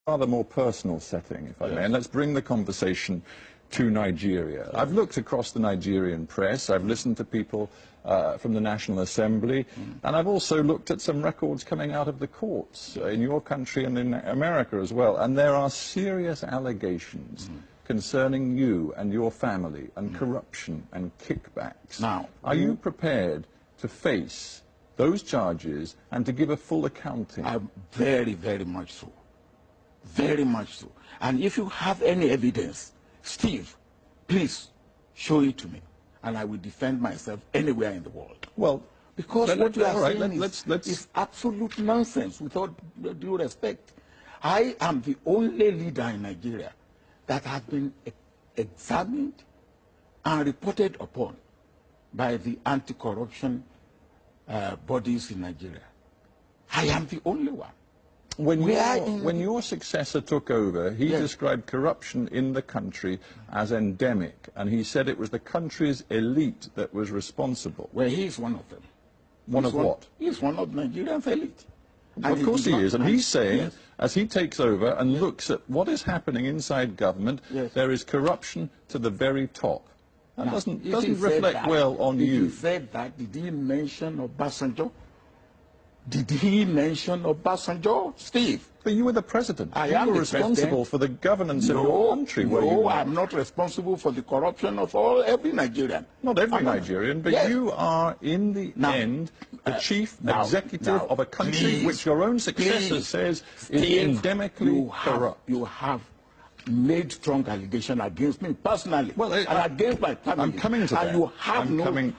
rather more personal setting, if I may, and let's bring the conversation to Nigeria. I've looked across the Nigerian press, I've listened to people from the National Assembly, and I've also looked at some records coming out of the courts in your country and in America as well, and there are serious allegations concerning you and your family and corruption and kickbacks. Now, are you prepared to face those charges and to give a full accounting? Very, very much so. Very much so. And if you have any evidence, Steve, please show it to me, and I will defend myself anywhere in the world. Well, because what you are saying is absolute nonsense, without due respect. I am the only leader in Nigeria that has been examined and reported upon by the anti-corruption bodies in Nigeria. I am the only one. When your successor took over, he described corruption in the country as endemic, and he said it was the country's elite that was responsible. Well, he is one of them. One of what? He is one of Nigeria's elite. Of course he is, and he's saying, as he takes over and looks at what is happening inside government, there is corruption to the very top. That doesn't reflect well on you. He said that. Did he mention Obasanjo? Did he mention Obasanjo, Steve? But you were the president. You were responsible for the governance of your country. No, I'm not responsible for the corruption of every Nigerian. Not every Nigerian, but you are, in the end, the chief executive of a country which your own successor says is endemically corrupt. You have made strong allegation against me personally, and against my family. I'm coming to that.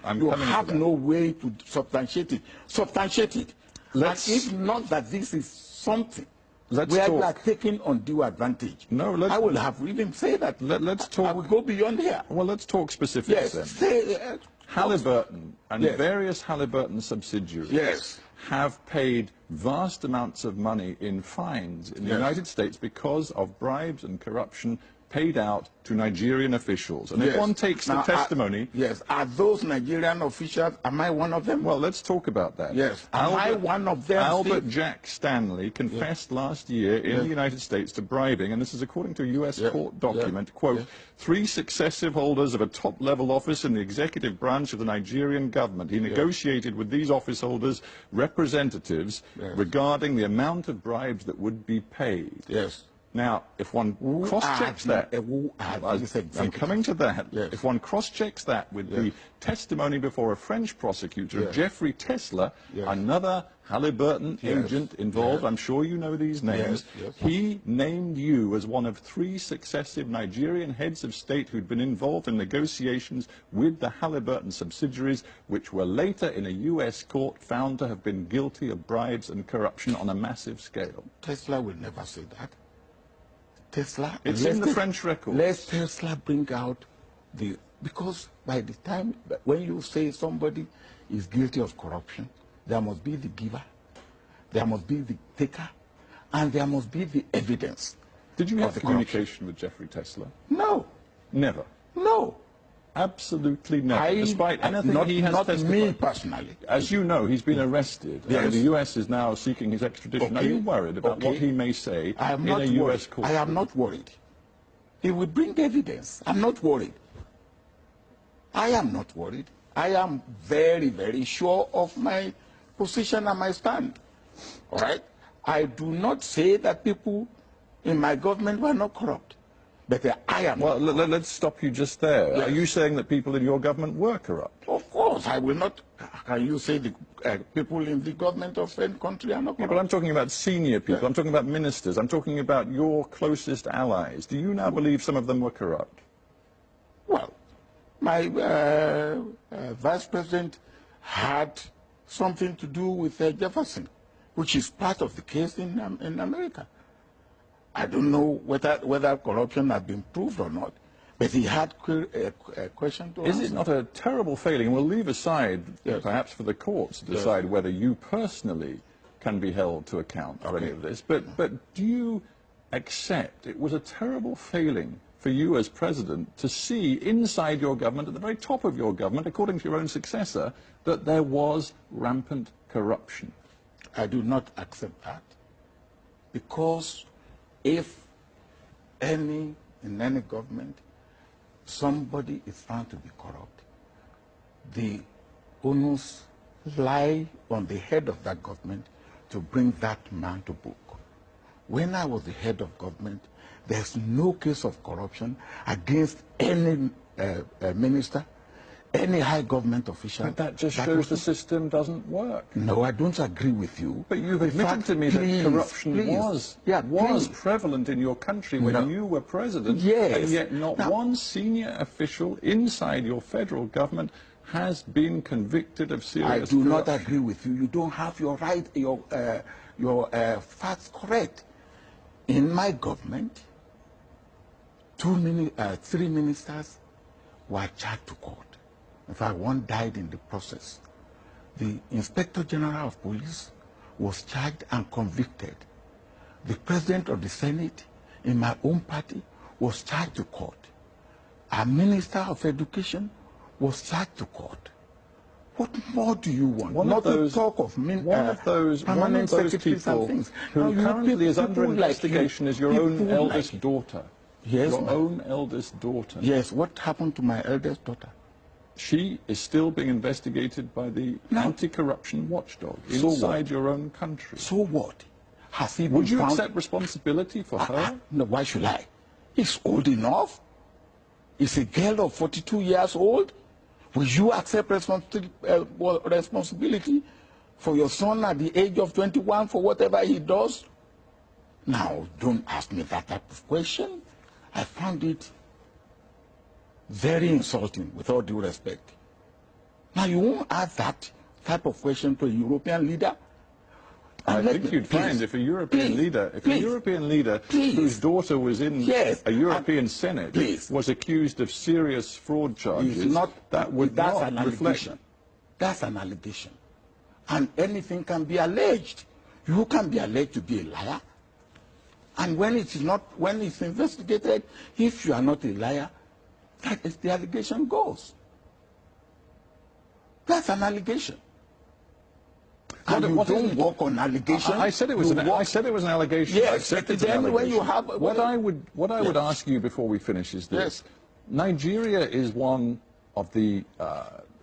And you have no way to substantiate it. Substantiate it. And if not that this is something where you are taking undue advantage, I will have even say that. Let's talk. I will go beyond here. Well, let's talk specifics then. Halliburton and various Halliburton subsidiaries have paid vast amounts of money in fines in the United States because of bribes and corruption paid out to Nigerian officials. And if one takes the testimony... Are those Nigerian officials, am I one of them? Well, let's talk about that. Am I one of them? Albert Jack Stanley confessed last year in the United States to bribing, and this is according to a U.S. court document, quote, 3 successive holders of a top-level office in the executive branch of the Nigerian government. He negotiated with these office holders representatives regarding the amount of bribes that would be paid. Now, if one cross-checks that, I'm coming to that, if one cross-checks that with the testimony before a French prosecutor, Jeffrey Tesla, another Halliburton agent involved, I'm sure you know these names, he named you as one of 3 successive Nigerian heads of state who'd been involved in negotiations with the Halliburton subsidiaries, which were later in a U.S. court found to have been guilty of bribes and corruption on a massive scale. Tesla will never say that. Tesla, it's in the French record. Let Tesla bring out because by the time when you say somebody is guilty of corruption, there must be the giver, there must be the taker, and there must be the evidence. Did you have communication with Jeffrey Tesla? No. Never? No. Absolutely never. Despite anything he has testified. Not me personally. As you know, he's been arrested. And the U.S. is now seeking his extradition. Are you worried about what he may say in a U.S. court? I am not worried. He will bring evidence. I'm not worried. I am not worried. I am very, very sure of my position and my stand. All right? I do not say that people in my government were not corrupt. But I am. Well, let's stop you just there. Are you saying that people in your government were corrupt? Of course, I will not. Can you say the people in the government of any country are not corrupt? But I'm talking about senior people. I'm talking about ministers. I'm talking about your closest allies. Do you now believe some of them were corrupt? Well, my vice president had something to do with Jefferson, which is part of the case in America. I don't know whether corruption has been proved or not, but he had a question to answer. Is it not a terrible failing? We'll leave aside, perhaps for the courts to decide whether you personally can be held to account for any of this, but do you accept it was a terrible failing for you as president to see inside your government, at the very top of your government, according to your own successor, that there was rampant corruption? I do not accept that, because if in any government, somebody is found to be corrupt, the onus lie on the head of that government to bring that man to book. When I was the head of government, there's no case of corruption against any minister, any high government official. But that just shows the system doesn't work. No, I don't agree with you. But you've admitted to me that corruption was prevalent in your country when you were president, and yet not one senior official inside your federal government has been convicted of serious corruption. I do not agree with you. You don't have your facts correct. In my government, 3 ministers were charged to court. In fact, one died in the process. The Inspector General of Police was charged and convicted. The President of the Senate in my own party was charged to court. A Minister of Education was charged to court. What more do you want? One of those people who currently is under investigation is your own eldest daughter. Yes, your own eldest daughter. Yes, what happened to my eldest daughter? She is still being investigated by the anti-corruption watchdog inside your own country. So what? Has he Would you accept responsibility for her? No, why should I? He's old enough. He's a girl of 42 years old. Will you accept responsibility for your son at the age of 21 for whatever he does? Now, don't ask me that type of question. I found it very insulting, with all due respect. Now, you won't ask that type of question to a European leader? I think you'd find if a European leader, whose daughter was in a European Senate was accused of serious fraud charges, that would not reflect. That's an allegation. And anything can be alleged. You can be alleged to be a liar. And when it's investigated, if you are not a liar, that is the allegation goes. That's an allegation. And you don't work on allegation. I said it was an allegation. Yes, then when you have what I would ask you before we finish is this: Nigeria is one of the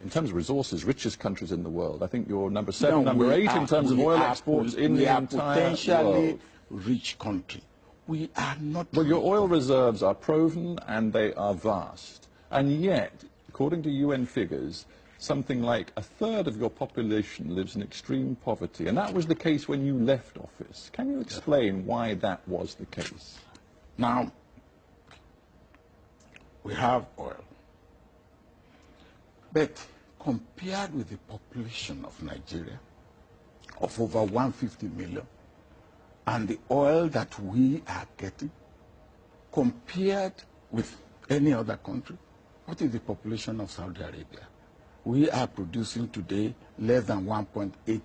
in terms of resources, richest countries in the world. I think you're number 7, number 8 in terms of oil exports in the entire potentially rich country. We are not. Well, your oil reserves are proven and they are vast, and yet, according to UN figures, something like 1/3 of your population lives in extreme poverty, and that was the case when you left office. Can you explain why that was the case? Now, we have oil, but compared with the population of Nigeria, of over 150 million, and the oil that we are getting, compared with any other country, what is the population of Saudi Arabia? We are producing today less than 1.8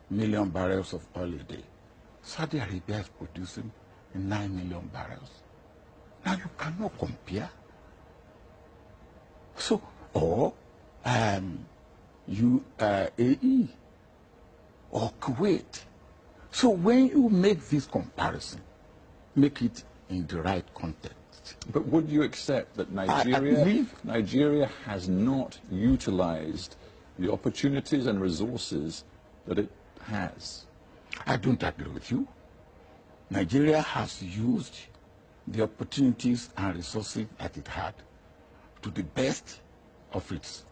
million barrels of oil a day. Saudi Arabia is producing 9 million barrels. Now you cannot compare. So, or UAE or Kuwait. So when you make this comparison, make it in the right context. But would you accept that Nigeria has not utilized the opportunities and resources that it has? I don't agree with you. Nigeria has used the opportunities and resources that it had to the best of its